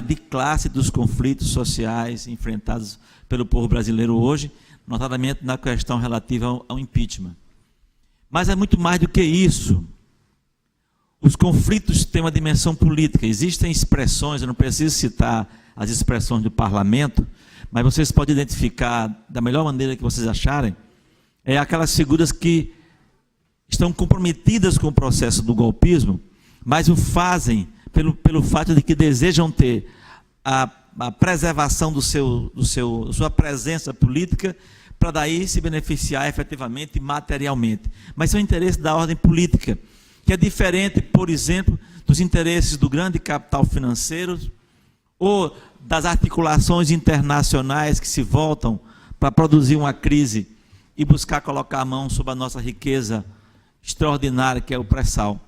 De classe dos conflitos sociais enfrentados pelo povo brasileiro hoje, notadamente na questão relativa ao impeachment. Mas é muito mais do que isso. Os conflitos têm uma dimensão política. Existem expressões, eu não preciso citar as expressões do parlamento, mas vocês podem identificar da melhor maneira que vocês acharem, aquelas figuras que estão comprometidas com o processo do golpismo, mas o fazem pelo fato de que desejam ter a preservação sua presença política, para daí se beneficiar efetivamente e materialmente. Mas são interesses da ordem política, que é diferente, por exemplo, dos interesses do grande capital financeiro ou das articulações internacionais que se voltam para produzir uma crise e buscar colocar a mão sobre a nossa riqueza extraordinária, que é o pré-sal.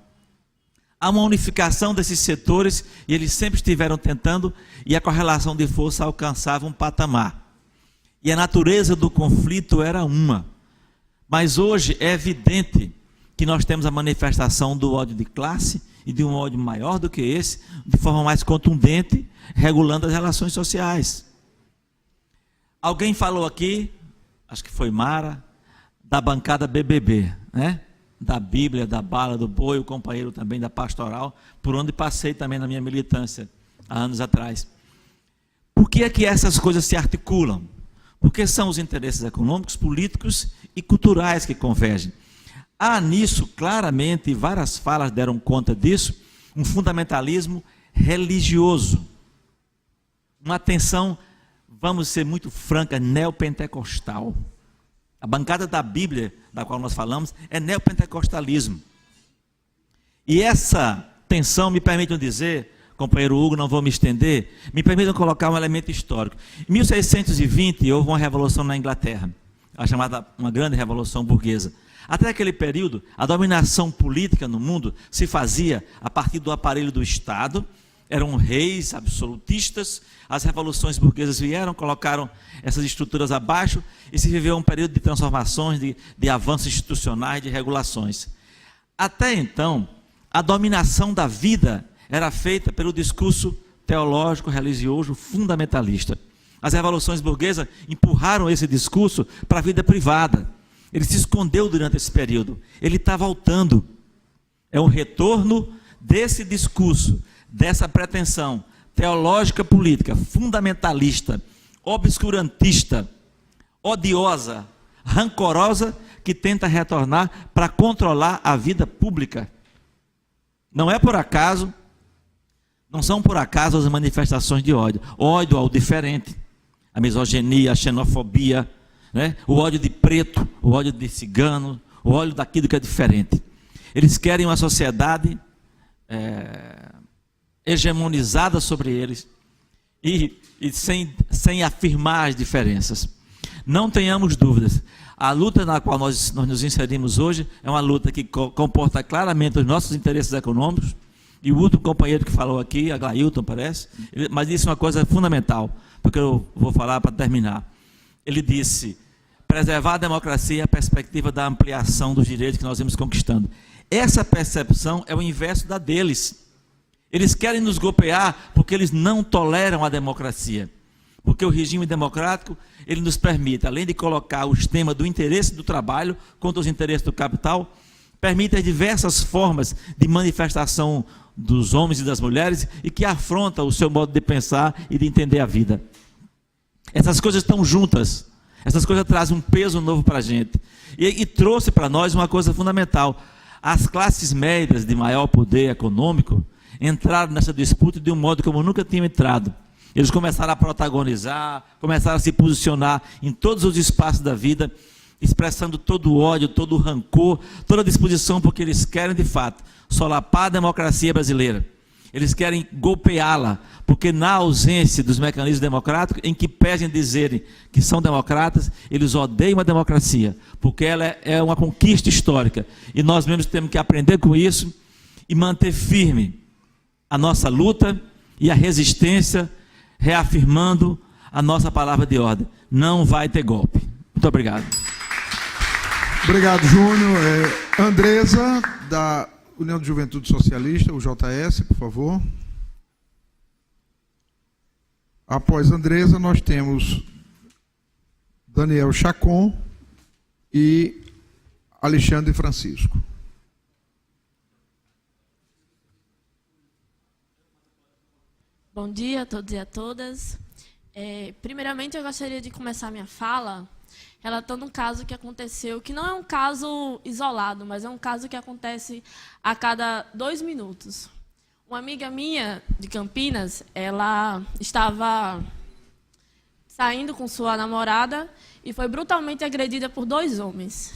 Há uma unificação desses setores e eles sempre estiveram tentando, e a correlação de força alcançava um patamar. E a natureza do conflito era uma. Mas hoje é evidente que nós temos a manifestação do ódio de classe e de um ódio maior do que esse, de forma mais contundente, regulando as relações sociais. Alguém falou aqui, acho que foi Mara, da bancada BBB, né? Da Bíblia, da bala, do boi, o companheiro também da pastoral, por onde passei também na minha militância, há anos atrás. Por que é que essas coisas se articulam? Porque são os interesses econômicos, políticos e culturais que convergem. Há nisso, claramente, e várias falas deram conta disso, um fundamentalismo religioso. Uma tensão, vamos ser muito franca, neopentecostal. A bancada da Bíblia, da qual nós falamos, é neopentecostalismo. E essa tensão, me permitam dizer, companheiro Hugo, não vou me estender, me permitam colocar um elemento histórico. Em 1620, houve uma revolução na Inglaterra, a chamada uma grande revolução burguesa. Até aquele período, a dominação política no mundo se fazia a partir do aparelho do Estado, eram reis absolutistas, as revoluções burguesas vieram, colocaram essas estruturas abaixo e se viveu um período de transformações, de avanços institucionais, de regulações. Até então, a dominação da vida era feita pelo discurso teológico, religioso, fundamentalista. As revoluções burguesas empurraram esse discurso para a vida privada. Ele se escondeu durante esse período. Ele está voltando. É um retorno desse discurso, dessa pretensão teológica política, fundamentalista, obscurantista, odiosa, rancorosa, que tenta retornar para controlar a vida pública. Não é por acaso, não são por acaso as manifestações de ódio. Ódio ao diferente, a misoginia, a xenofobia, né? O ódio de preto, o ódio de cigano, o ódio daquilo que é diferente. Eles querem uma sociedade hegemonizada sobre eles e sem afirmar as diferenças. Não tenhamos dúvidas. A luta na qual nós nos inserimos hoje é uma luta que comporta claramente os nossos interesses econômicos. E o último companheiro que falou aqui, a Glailton, parece, mas disse uma coisa fundamental, porque eu vou falar para terminar. Ele disse: preservar a democracia é a perspectiva da ampliação dos direitos que nós vamos conquistando. Essa percepção é o inverso da deles. Eles querem nos golpear porque eles não toleram a democracia. Porque o regime democrático, ele nos permite, além de colocar o sistema do interesse do trabalho contra os interesses do capital, permite as diversas formas de manifestação dos homens e das mulheres e que afronta o seu modo de pensar e de entender a vida. Essas coisas estão juntas. Essas coisas trazem um peso novo para a gente. E trouxe para nós uma coisa fundamental. As classes médias de maior poder econômico entraram nessa disputa de um modo como nunca tinham entrado. Eles começaram a protagonizar, começaram a se posicionar em todos os espaços da vida, expressando todo o ódio, todo o rancor, toda a disposição, porque eles querem, de fato, solapar a democracia brasileira. Eles querem golpeá-la, porque na ausência dos mecanismos democráticos, em que pesem dizerem que são democratas, eles odeiam a democracia, porque ela é uma conquista histórica. E nós mesmos temos que aprender com isso e manter firme a nossa luta e a resistência, reafirmando a nossa palavra de ordem. Não vai ter golpe. Muito obrigado. Obrigado, Júnior. Andresa, da União de Juventude Socialista, o JS, por favor. Após Andresa, nós temos Daniel Chacon e Alexandre Francisco. Bom dia a todos e a todas. Primeiramente, eu gostaria de começar minha fala relatando um caso que aconteceu, que não é um caso isolado, mas é um caso que acontece a cada 2 minutos. Uma amiga minha, de Campinas, ela estava saindo com sua namorada e foi brutalmente agredida por 2 homens.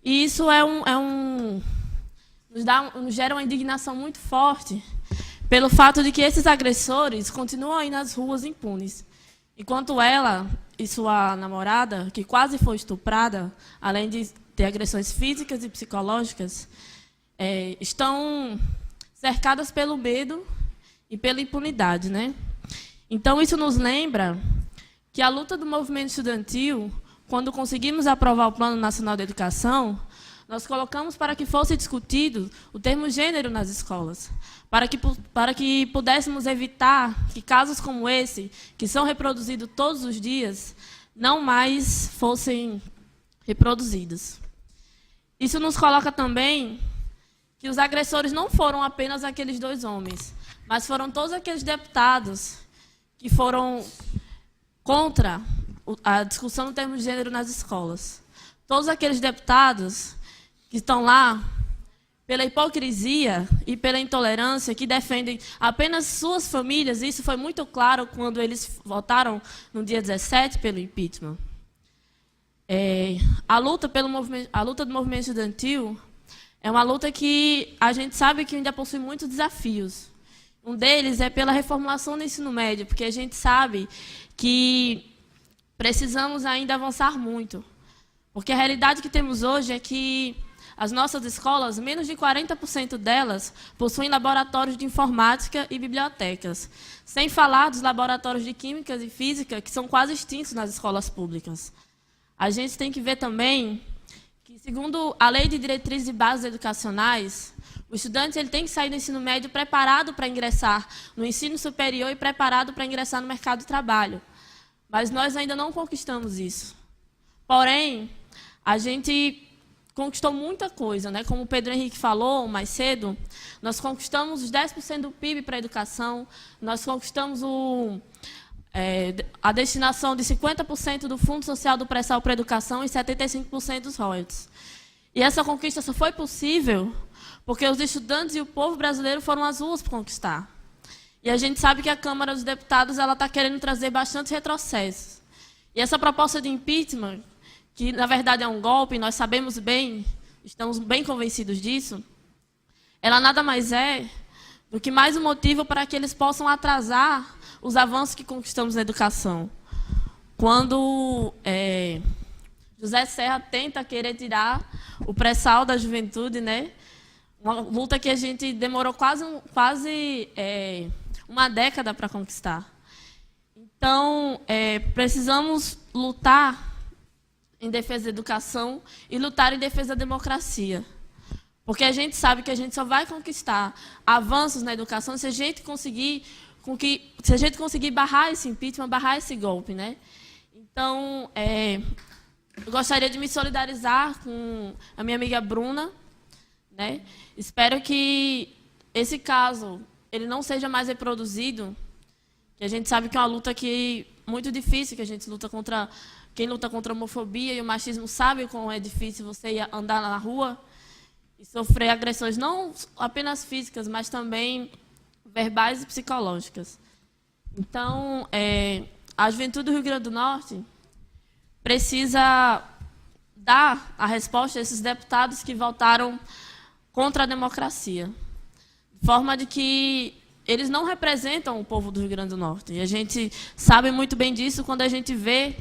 E isso nos gera uma indignação muito forte, pelo fato de que esses agressores continuam aí nas ruas impunes. Enquanto ela e sua namorada, que quase foi estuprada, além de ter agressões físicas e psicológicas, estão cercadas pelo medo e pela impunidade, né? Então, isso nos lembra que a luta do movimento estudantil, quando conseguimos aprovar o Plano Nacional de Educação, nós colocamos para que fosse discutido o termo gênero nas escolas, para que pudéssemos evitar que casos como esse, que são reproduzidos todos os dias, não mais fossem reproduzidos. Isso nos coloca também que os agressores não foram apenas aqueles 2 homens, mas foram todos aqueles deputados que foram contra a discussão do termo gênero nas escolas. Todos aqueles deputados que estão lá pela hipocrisia e pela intolerância, que defendem apenas suas famílias. Isso foi muito claro quando eles votaram no dia 17 pelo impeachment. A luta do movimento estudantil é uma luta que a gente sabe que ainda possui muitos desafios. Um deles é pela reformulação do ensino médio, porque a gente sabe que precisamos ainda avançar muito. Porque a realidade que temos hoje é que as nossas escolas, menos de 40% delas, possuem laboratórios de informática e bibliotecas. Sem falar dos laboratórios de química e física, que são quase extintos nas escolas públicas. A gente tem que ver também que, segundo a Lei de Diretrizes e Bases Educacionais, o estudante tem que sair do ensino médio preparado para ingressar no ensino superior e preparado para ingressar no mercado de trabalho. Mas nós ainda não conquistamos isso. Porém, a gente conquistou muita coisa, né? Como o Pedro Henrique falou mais cedo, nós conquistamos os 10% do PIB para a educação, nós conquistamos a destinação de 50% do Fundo Social do Pré-Sal para a educação e 75% dos royalties. E essa conquista só foi possível porque os estudantes e o povo brasileiro foram às ruas para conquistar. E a gente sabe que a Câmara dos Deputados está querendo trazer bastante retrocessos. E essa proposta de impeachment, que na verdade é um golpe, nós sabemos bem, estamos bem convencidos disso, ela nada mais é do que mais um motivo para que eles possam atrasar os avanços que conquistamos na educação. Quando José Serra tenta querer tirar o pré-sal da juventude, né? Uma luta que a gente demorou quase uma década para conquistar. Então, precisamos lutar em defesa da educação e lutar em defesa da democracia. Porque a gente sabe que a gente só vai conquistar avanços na educação se a gente conseguir barrar esse impeachment, barrar esse golpe, né? Então, eu gostaria de me solidarizar com a minha amiga Bruna, né? Espero que esse caso ele não seja mais reproduzido, que a gente sabe que é uma luta muito difícil, que a gente luta contra... Quem luta contra a homofobia e o machismo sabe como é difícil você andar na rua e sofrer agressões não apenas físicas, mas também verbais e psicológicas. Então, a juventude do Rio Grande do Norte precisa dar a resposta a esses deputados que votaram contra a democracia, de forma de que eles não representam o povo do Rio Grande do Norte. E a gente sabe muito bem disso quando a gente vê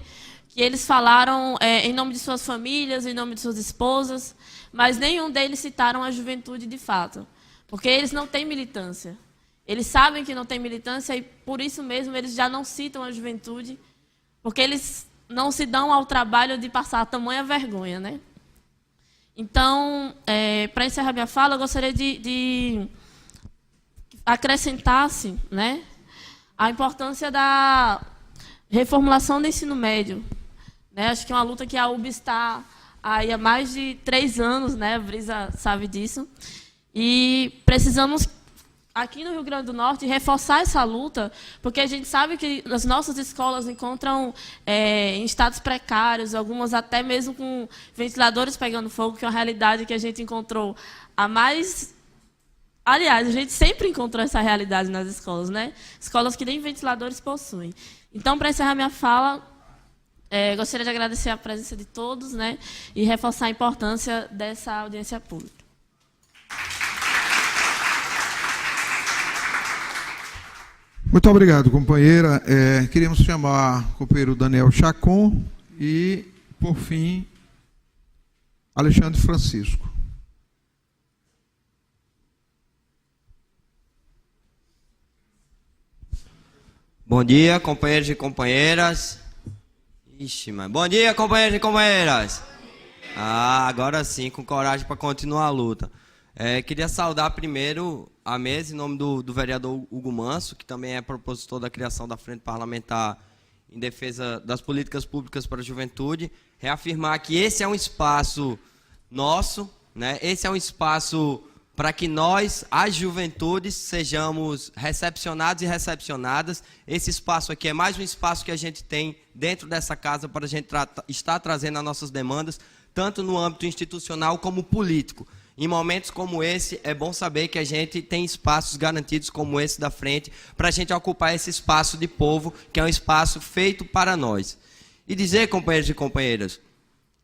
que eles falaram em nome de suas famílias, em nome de suas esposas, mas nenhum deles citaram a juventude de fato, porque eles não têm militância. Eles sabem que não tem militância e, por isso mesmo, eles já não citam a juventude, porque eles não se dão ao trabalho de passar tamanha vergonha, né? Então, para encerrar minha fala, eu gostaria de acrescentar-se, né, a importância da reformulação do ensino médio. Né? Acho que é uma luta que a UB está aí há mais de 3 anos, né? A Brisa sabe disso. E precisamos, aqui no Rio Grande do Norte, reforçar essa luta, porque a gente sabe que as nossas escolas encontram em estados precários, algumas até mesmo com ventiladores pegando fogo, que é uma realidade que a gente encontrou há mais... Aliás, a gente sempre encontrou essa realidade nas escolas, né? Escolas que nem ventiladores possuem. Então, para encerrar minha fala, gostaria de agradecer a presença de todos, né? E reforçar a importância dessa audiência pública. Muito obrigado, companheira. Queríamos chamar o companheiro Daniel Chacon e, por fim, Alexandre Francisco. Bom dia, companheiros e companheiras. Ixi, mano. Bom dia, companheiros e companheiras. Agora sim, com coragem para continuar a luta. Queria saudar primeiro a mesa, em nome do vereador Hugo Manso, que também é propositor da criação da Frente Parlamentar em defesa das políticas públicas para a juventude. Reafirmar que esse é um espaço nosso, né? Esse é um espaço para que nós, as juventudes, sejamos recepcionados e recepcionadas. Esse espaço aqui é mais um espaço que a gente tem dentro dessa casa para a gente estar trazendo as nossas demandas, tanto no âmbito institucional como político. Em momentos como esse, é bom saber que a gente tem espaços garantidos como esse da frente, para a gente ocupar esse espaço de povo, que é um espaço feito para nós. E dizer, companheiros e companheiras,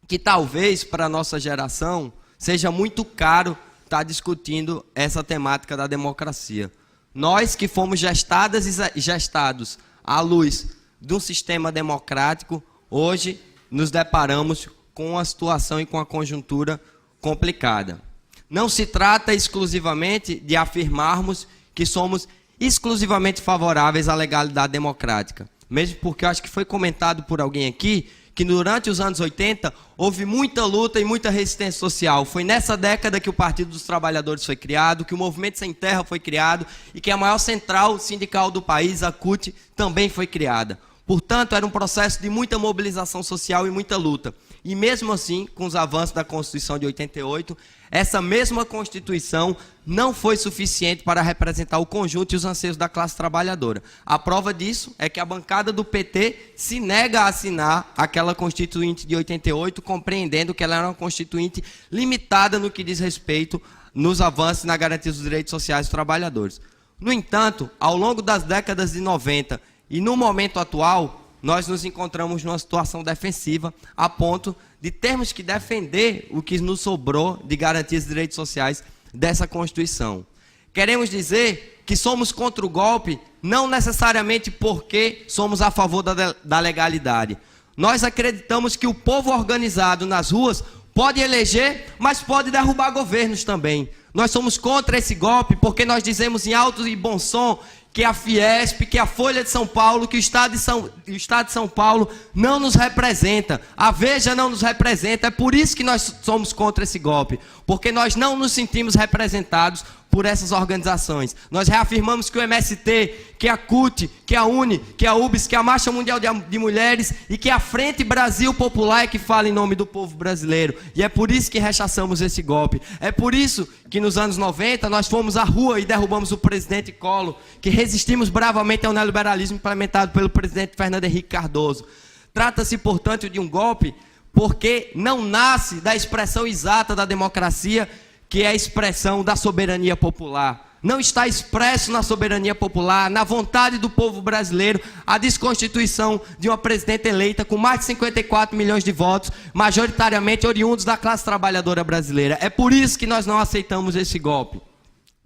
que talvez para a nossa geração seja muito caro estar discutindo essa temática da democracia. Nós que fomos gestadas e gestados à luz de um sistema democrático, hoje nos deparamos com uma situação e com uma conjuntura complicada. Não se trata exclusivamente de afirmarmos que somos exclusivamente favoráveis à legalidade democrática. Mesmo porque eu acho que foi comentado por alguém aqui que durante os anos 80 houve muita luta e muita resistência social. Foi nessa década que o Partido dos Trabalhadores foi criado, que o Movimento Sem Terra foi criado e que a maior central sindical do país, a CUT, também foi criada. Portanto, era um processo de muita mobilização social e muita luta. E mesmo assim, com os avanços da Constituição de 88, essa mesma Constituição não foi suficiente para representar o conjunto e os anseios da classe trabalhadora. A prova disso é que a bancada do PT se nega a assinar aquela Constituinte de 88, compreendendo que ela era uma Constituinte limitada no que diz respeito nos avanços na garantia dos direitos sociais dos trabalhadores. No entanto, ao longo das décadas de 90 e no momento atual, nós nos encontramos numa situação defensiva a ponto de termos que defender o que nos sobrou de garantias de direitos sociais dessa Constituição. Queremos dizer que somos contra o golpe, não necessariamente porque somos a favor da legalidade. Nós acreditamos que o povo organizado nas ruas pode eleger, mas pode derrubar governos também. Nós somos contra esse golpe porque nós dizemos em alto e bom som que a Fiesp, que a Folha de São Paulo, que o Estado de São Paulo não nos representa. A Veja não nos representa. É por isso que nós somos contra esse golpe. Porque nós não nos sentimos representados por essas organizações. Nós reafirmamos que o MST, que a CUT, que a UNE, que a UBS, que a Marcha Mundial de Mulheres e que a Frente Brasil Popular é que fala em nome do povo brasileiro. E é por isso que rechaçamos esse golpe. É por isso que nos anos 90 nós fomos à rua e derrubamos o presidente Collor, que resistimos bravamente ao neoliberalismo implementado pelo presidente Fernando Henrique Cardoso. Trata-se, portanto, de um golpe porque não nasce da expressão exata da democracia, que é a expressão da soberania popular. Não está expresso na soberania popular, na vontade do povo brasileiro, a desconstituição de uma presidenta eleita com mais de 54 milhões de votos, majoritariamente oriundos da classe trabalhadora brasileira. É por isso que nós não aceitamos esse golpe.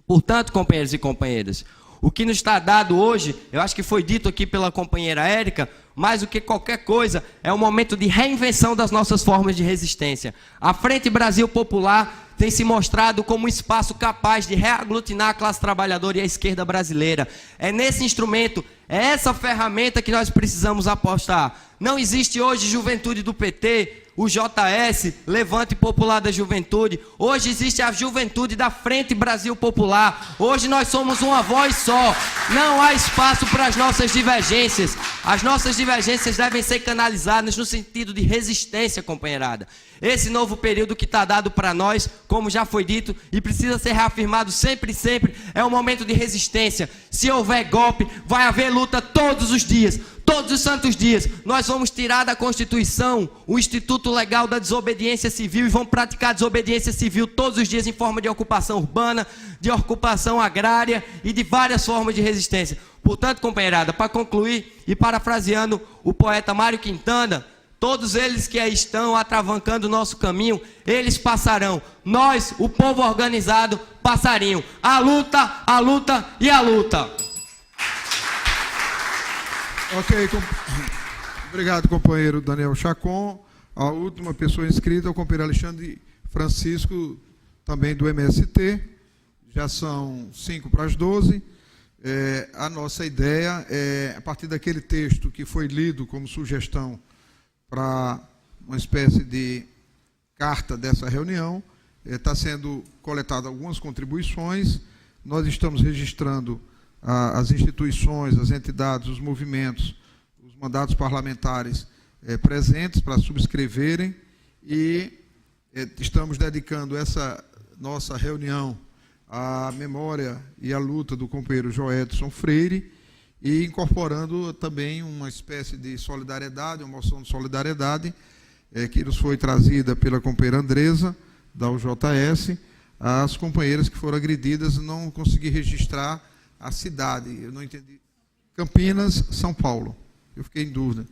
Portanto, companheiros e companheiras, o que nos está dado hoje, eu acho que foi dito aqui pela companheira Érica, mais do que qualquer coisa, é um momento de reinvenção das nossas formas de resistência. A Frente Brasil Popular tem se mostrado como um espaço capaz de reaglutinar a classe trabalhadora e a esquerda brasileira. É nesse instrumento, é essa ferramenta que nós precisamos apostar. Não existe hoje juventude do PT o JS, Levante Popular da Juventude. Hoje existe a juventude da Frente Brasil Popular. Hoje nós somos uma voz só. Não há espaço para as nossas divergências. As nossas divergências devem ser canalizadas no sentido de resistência, companheirada. Esse novo período que está dado para nós, como já foi dito, e precisa ser reafirmado sempre, sempre, é um momento de resistência. Se houver golpe, vai haver luta todos os dias. Todos os santos dias, nós vamos tirar da Constituição o Instituto Legal da Desobediência Civil e vamos praticar desobediência civil todos os dias em forma de ocupação urbana, de ocupação agrária e de várias formas de resistência. Portanto, companheirada, para concluir e parafraseando o poeta Mário Quintana, todos eles que aí estão atravancando o nosso caminho, eles passarão. Nós, o povo organizado, passariam. A luta e a luta. Ok, obrigado, companheiro Daniel Chacon. A última pessoa inscrita é o companheiro Alexandre Francisco, também do MST. Já são 11:55. A nossa ideia é, a partir daquele texto que foi lido como sugestão para uma espécie de carta dessa reunião, está sendo coletadas algumas contribuições. Nós estamos registrando as instituições, as entidades, os movimentos, os mandatos parlamentares presentes para subscreverem e estamos dedicando essa nossa reunião à memória e à luta do companheiro Joedson Freire e incorporando também uma espécie de solidariedade, uma moção de solidariedade que nos foi trazida pela companheira Andresa, da UJS, às companheiras que foram agredidas. Não consegui registrar a cidade, eu não entendi. Campinas, São Paulo. Eu fiquei em dúvida.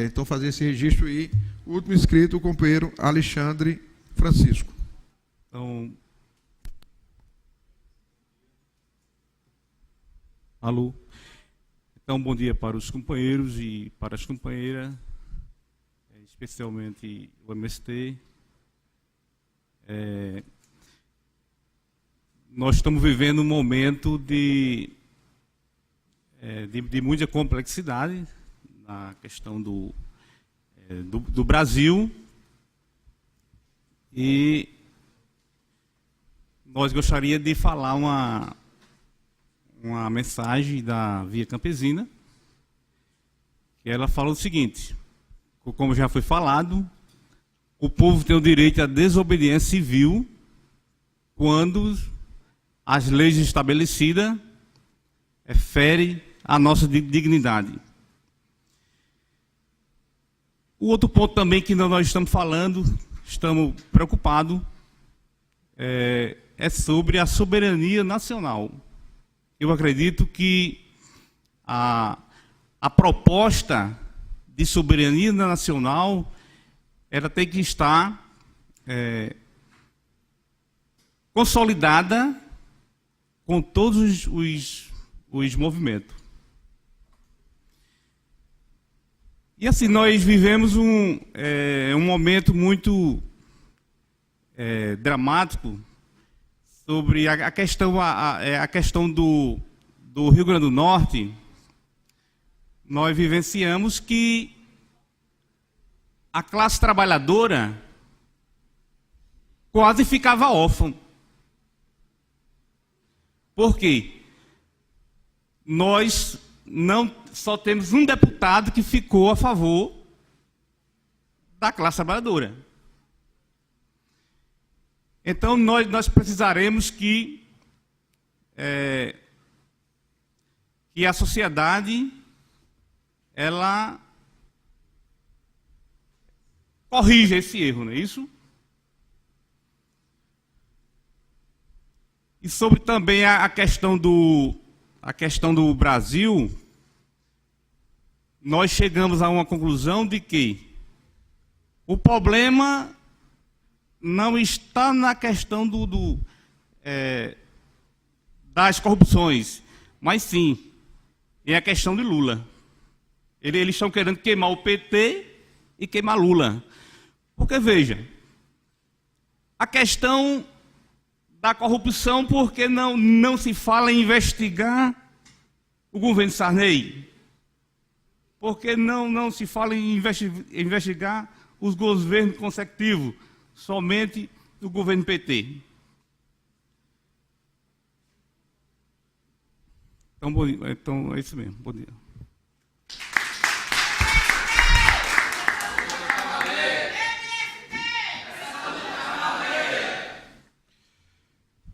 Então, fazer esse registro e o último inscrito, o companheiro Alexandre Francisco. Então, alô. Então, bom dia para os companheiros e para as companheiras, especialmente o MST. Nós estamos vivendo um momento de muita complexidade na questão do Brasil e nós gostaríamos de falar uma mensagem da Via Campesina, que ela fala o seguinte: como já foi falado, o povo tem o direito à desobediência civil quando as leis estabelecidas ferem a nossa dignidade. O outro ponto também que nós estamos falando, estamos preocupados, é sobre a soberania nacional. Eu acredito que a proposta de soberania nacional ela tem que estar consolidada com todos os movimentos. E assim, nós vivemos um momento muito dramático sobre a questão do Rio Grande do Norte. Nós vivenciamos que a classe trabalhadora quase ficava órfã. Por quê? Nós só temos um deputado que ficou a favor da classe trabalhadora. Então, nós precisaremos que a sociedade ela corrija esse erro, não é isso? E sobre também a questão do Brasil, nós chegamos a uma conclusão de que o problema não está na questão das corrupções, mas sim é a questão de Lula. Eles estão querendo queimar o PT e queimar Lula. Porque, veja, a questão da corrupção, porque não se fala em investigar o governo Sarney? Porque não se fala em investigar os governos consecutivos, somente do governo PT. Então, bom dia. Então é isso mesmo. Bom dia.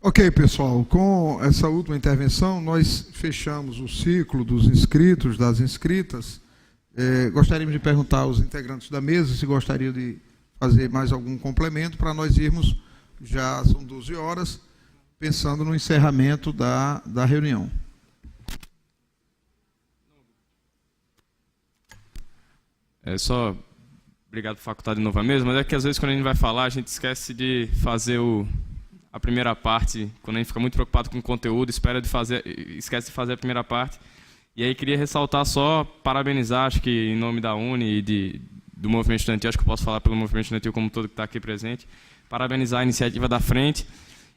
Ok, pessoal, com essa última intervenção, nós fechamos o ciclo dos inscritos, das inscritas. Gostaríamos de perguntar aos integrantes da mesa se gostariam de fazer mais algum complemento para nós irmos, já são 12 horas, pensando no encerramento da reunião. Obrigado por facultar de novo a mesa, mas é que às vezes quando a gente vai falar, a gente esquece de fazer a primeira parte, quando a gente fica muito preocupado com o conteúdo, esquece de fazer a primeira parte. E aí queria ressaltar só, parabenizar, acho que em nome da UNE e do movimento estudantil, acho que eu posso falar pelo movimento estudantil como todo que está aqui presente, parabenizar a iniciativa da frente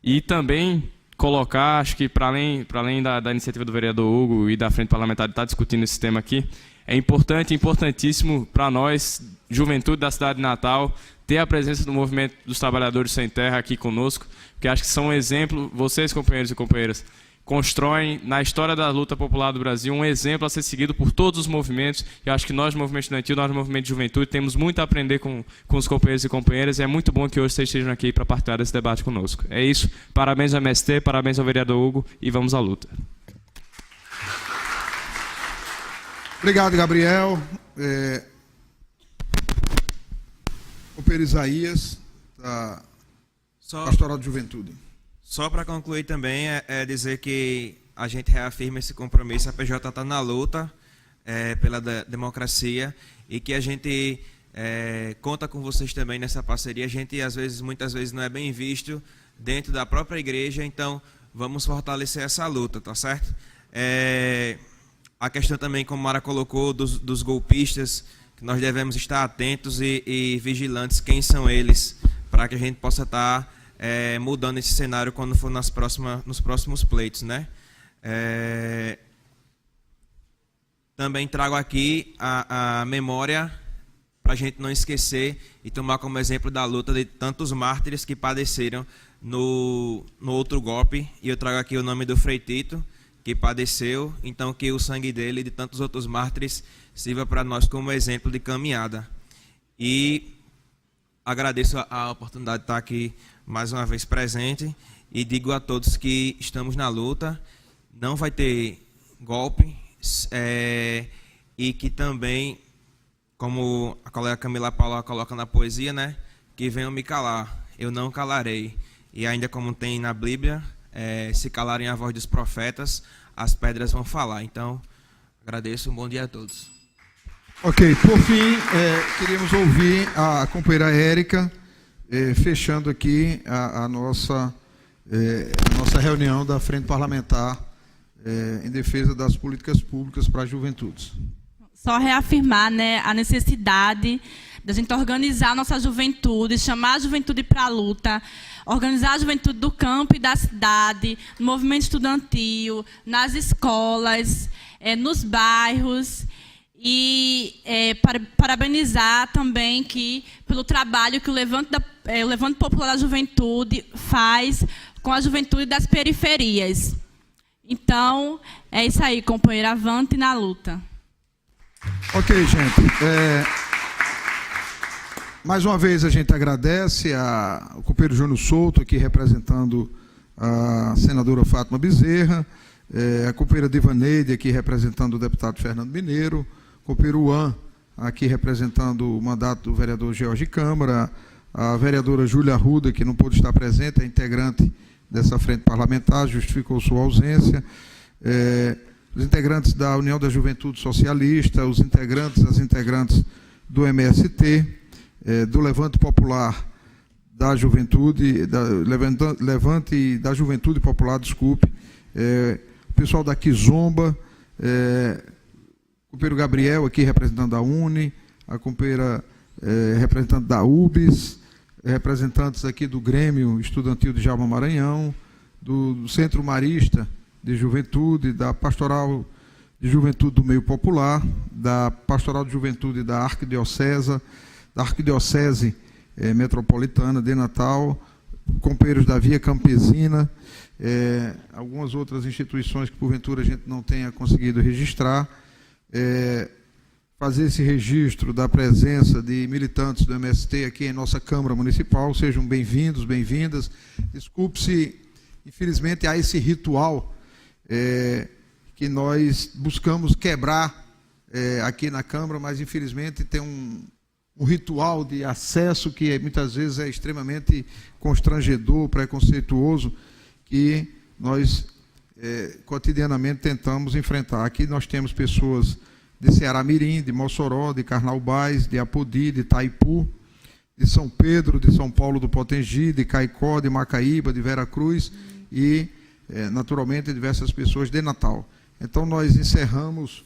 e também colocar, acho que para além da iniciativa do vereador Hugo e da frente parlamentar de estar discutindo esse tema aqui, é importante, importantíssimo para nós, juventude da cidade de Natal, ter a presença do movimento dos trabalhadores sem terra aqui conosco, porque acho que são um exemplo, vocês companheiros e companheiras, constroem na história da luta popular do Brasil um exemplo a ser seguido por todos os movimentos. E acho que nós, movimento estudantil, nós, movimento de juventude, temos muito a aprender com os companheiros e companheiras, e é muito bom que hoje vocês estejam aqui para participar desse debate conosco. É isso, parabéns ao MST, parabéns ao vereador Hugo, e vamos à luta. Obrigado, Gabriel. Companheiro Isaías, da Pastoral de Juventude. Só para concluir também, dizer que a gente reafirma esse compromisso, a PJ está na luta pela democracia e que a gente conta com vocês também nessa parceria. A gente, muitas vezes, não é bem visto dentro da própria igreja, então vamos fortalecer essa luta, tá certo? A questão também, como Mara colocou, dos golpistas, que nós devemos estar atentos e vigilantes quem são eles, para que a gente possa estar mudando esse cenário quando for nos próximos pleitos, né? Também trago aqui a memória para a gente não esquecer e tomar como exemplo da luta de tantos mártires que padeceram no outro golpe. E eu trago aqui o nome do Frei Tito, que padeceu, então que o sangue dele e de tantos outros mártires sirva para nós como exemplo de caminhada. E agradeço a oportunidade de estar aqui mais uma vez presente e digo a todos que estamos na luta, não vai ter golpe, e que também, como a colega Camila Paula coloca na poesia, né, que venham me calar, eu não calarei. E ainda como tem na Bíblia, se calarem a voz dos profetas, as pedras vão falar. Então, agradeço, um bom dia a todos. Ok, por fim, queríamos ouvir a companheira Érica, fechando aqui a nossa reunião da Frente Parlamentar em defesa das políticas públicas para as juventudes. Só reafirmar, né, a necessidade da gente organizar a nossa juventude, chamar a juventude para a luta, organizar a juventude do campo e da cidade, no movimento estudantil, nas escolas, nos bairros, e parabenizar também pelo trabalho que o Levante Popular da Juventude faz com a juventude das periferias. Então, é isso aí, companheiro, avante na luta. Ok, gente. Mais uma vez a gente agradece ao companheiro Júnior Souto, aqui representando a senadora Fátima Bezerra, a companheira Divaneide, aqui representando o deputado Fernando Mineiro, o companheiro Juan, aqui representando o mandato do vereador George Câmara, a vereadora Júlia Arruda, que não pôde estar presente, é integrante dessa frente parlamentar, justificou sua ausência, os integrantes da União da Juventude Socialista, as integrantes do MST, do Levante Popular da Juventude, Levante da Juventude Popular, desculpe, o pessoal da Kizomba, o companheiro Gabriel, aqui representando a UNE, a companheira representante da UBS, representantes aqui do Grêmio Estudantil de Djalma Maranhão, do Centro Marista de Juventude, da Pastoral de Juventude do Meio Popular, da Pastoral de Juventude da Arquidiocesa, da Arquidiocese Metropolitana de Natal, companheiros da Via Campesina, algumas outras instituições que porventura a gente não tenha conseguido registrar, fazer esse registro da presença de militantes do MST aqui em nossa Câmara Municipal. Sejam bem-vindos, bem-vindas. Desculpe-se, infelizmente, há esse ritual que nós buscamos quebrar aqui na Câmara, mas infelizmente tem um ritual de acesso que muitas vezes é extremamente constrangedor, preconceituoso, que nós cotidianamente tentamos enfrentar. Aqui nós temos pessoas de Ceará Mirim, de Mossoró, de Carnaubais, de Apodi, de Itaipu, de São Pedro, de São Paulo do Potengi, de Caicó, de Macaíba, de Veracruz e, naturalmente, diversas pessoas de Natal. Então, nós encerramos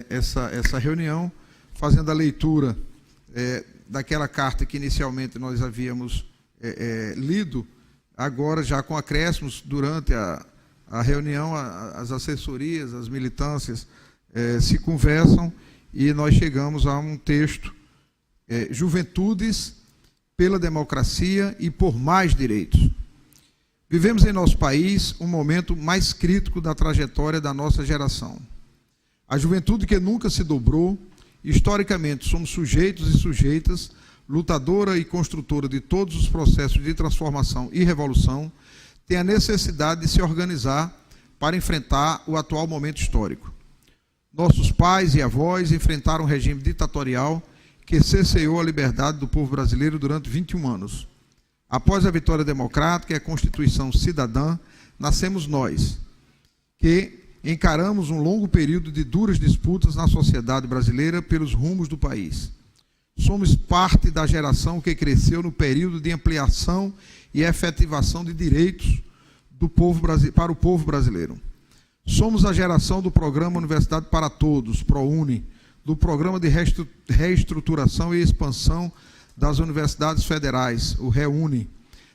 essa reunião fazendo a leitura daquela carta que inicialmente nós havíamos lido, agora já com acréscimos durante a reunião, as assessorias, as militâncias se conversam e nós chegamos a um texto, Juventudes pela Democracia e por Mais Direitos. Vivemos em nosso país um momento mais crítico da trajetória da nossa geração. A juventude que nunca se dobrou, historicamente somos sujeitos e sujeitas, lutadora e construtora de todos os processos de transformação e revolução, tem a necessidade de se organizar para enfrentar o atual momento histórico. Nossos pais e avós enfrentaram um regime ditatorial que cerceou a liberdade do povo brasileiro durante 21 anos. Após a vitória democrática e a Constituição cidadã, nascemos nós, que encaramos um longo período de duras disputas na sociedade brasileira pelos rumos do país. Somos parte da geração que cresceu no período de ampliação e efetivação de direitos para o povo brasileiro. Somos a geração do Programa Universidade para Todos, ProUni, do Programa de Reestruturação e Expansão das Universidades Federais, o REUNI,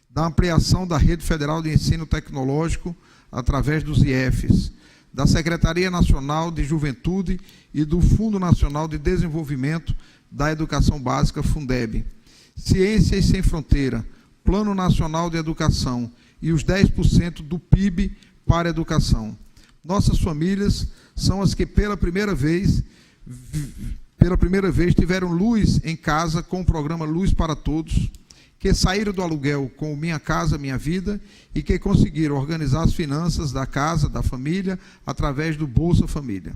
da ampliação da Rede Federal de Ensino Tecnológico através dos IEFs, da Secretaria Nacional de Juventude e do Fundo Nacional de Desenvolvimento da Educação Básica, Fundeb, Ciências Sem Fronteira, Plano Nacional de Educação e os 10% do PIB para a educação. Nossas famílias são as que pela primeira vez tiveram luz em casa com o programa Luz para Todos, que saíram do aluguel com Minha Casa Minha Vida e que conseguiram organizar as finanças da casa, da família, através do Bolsa Família.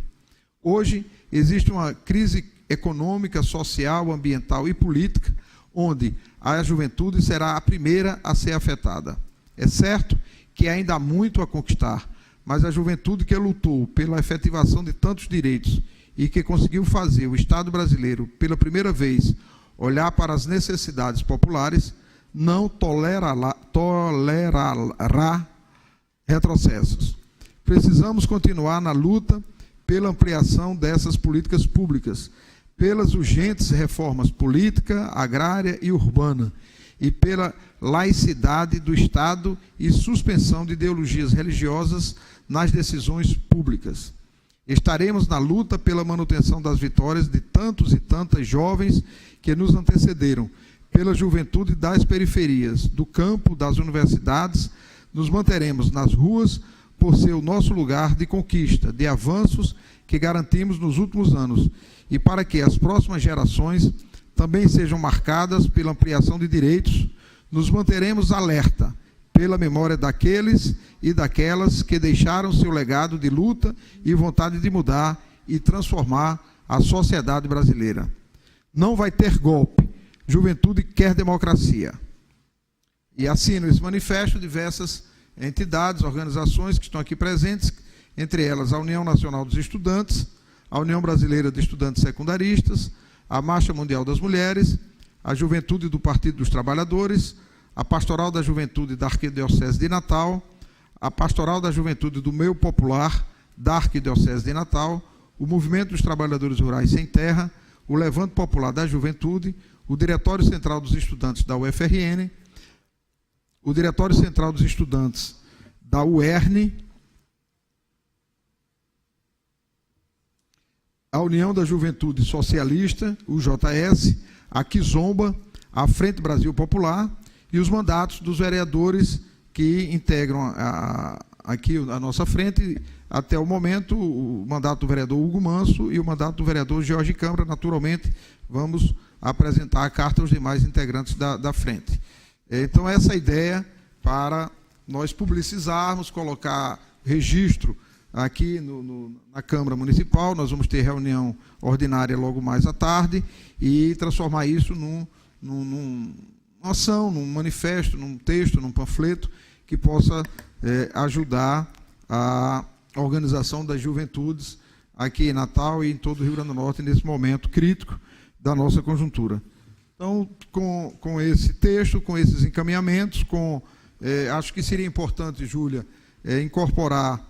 Hoje existe uma crise econômica, social, ambiental e política, onde a juventude será a primeira a ser afetada. É certo que ainda há muito a conquistar, mas a juventude que lutou pela efetivação de tantos direitos e que conseguiu fazer o Estado brasileiro, pela primeira vez, olhar para as necessidades populares, não tolerará retrocessos. Precisamos continuar na luta pela ampliação dessas políticas públicas, pelas urgentes reformas política, agrária e urbana, e pela laicidade do Estado e suspensão de ideologias religiosas nas decisões públicas. Estaremos na luta pela manutenção das vitórias de tantos e tantas jovens que nos antecederam, pela juventude das periferias, do campo, das universidades. Nos manteremos nas ruas por ser o nosso lugar de conquista, de avanços que garantimos nos últimos anos, e para que as próximas gerações também sejam marcadas pela ampliação de direitos, nos manteremos alerta pela memória daqueles e daquelas que deixaram seu legado de luta e vontade de mudar e transformar a sociedade brasileira. Não vai ter golpe. Juventude quer democracia. E assinam esse manifesto diversas entidades, organizações que estão aqui presentes, entre elas a União Nacional dos Estudantes, a União Brasileira de Estudantes Secundaristas, a Marcha Mundial das Mulheres, a Juventude do Partido dos Trabalhadores, a Pastoral da Juventude da Arquidiocese de Natal, a Pastoral da Juventude do Meio Popular da Arquidiocese de Natal, o Movimento dos Trabalhadores Rurais Sem Terra, o Levante Popular da Juventude, o Diretório Central dos Estudantes da UFRN, o Diretório Central dos Estudantes da UERN, a União da Juventude Socialista, o JS, a Kizomba, a Frente Brasil Popular e os mandatos dos vereadores que integram aqui a nossa frente. Até o momento, o mandato do vereador Hugo Manso e o mandato do vereador Jorge Câmara. Naturalmente, vamos apresentar a carta aos demais integrantes da frente. Então, essa é a ideia para nós publicizarmos, colocar registro aqui na Câmara Municipal. Nós vamos ter reunião ordinária logo mais à tarde e transformar isso numa ação, num manifesto, num texto, num panfleto que possa ajudar a organização das juventudes aqui em Natal e em todo o Rio Grande do Norte nesse momento crítico da nossa conjuntura. Então, com esse texto, com esses encaminhamentos, acho que seria importante, Júlia, incorporar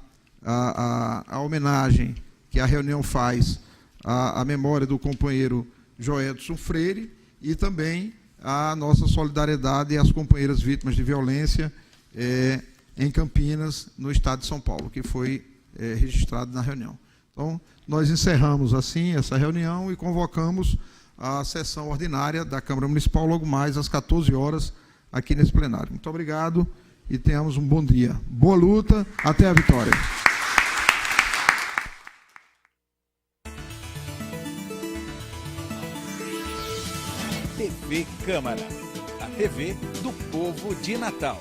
a homenagem que a reunião faz à memória do companheiro Joedson Freire e também a nossa solidariedade às companheiras vítimas de violência em Campinas, no estado de São Paulo, que foi registrado na reunião. Então, nós encerramos assim essa reunião e convocamos a sessão ordinária da Câmara Municipal logo mais às 14 horas aqui nesse plenário. Muito obrigado e tenhamos um bom dia. Boa luta, até a vitória. TV Câmara, a TV do povo de Natal.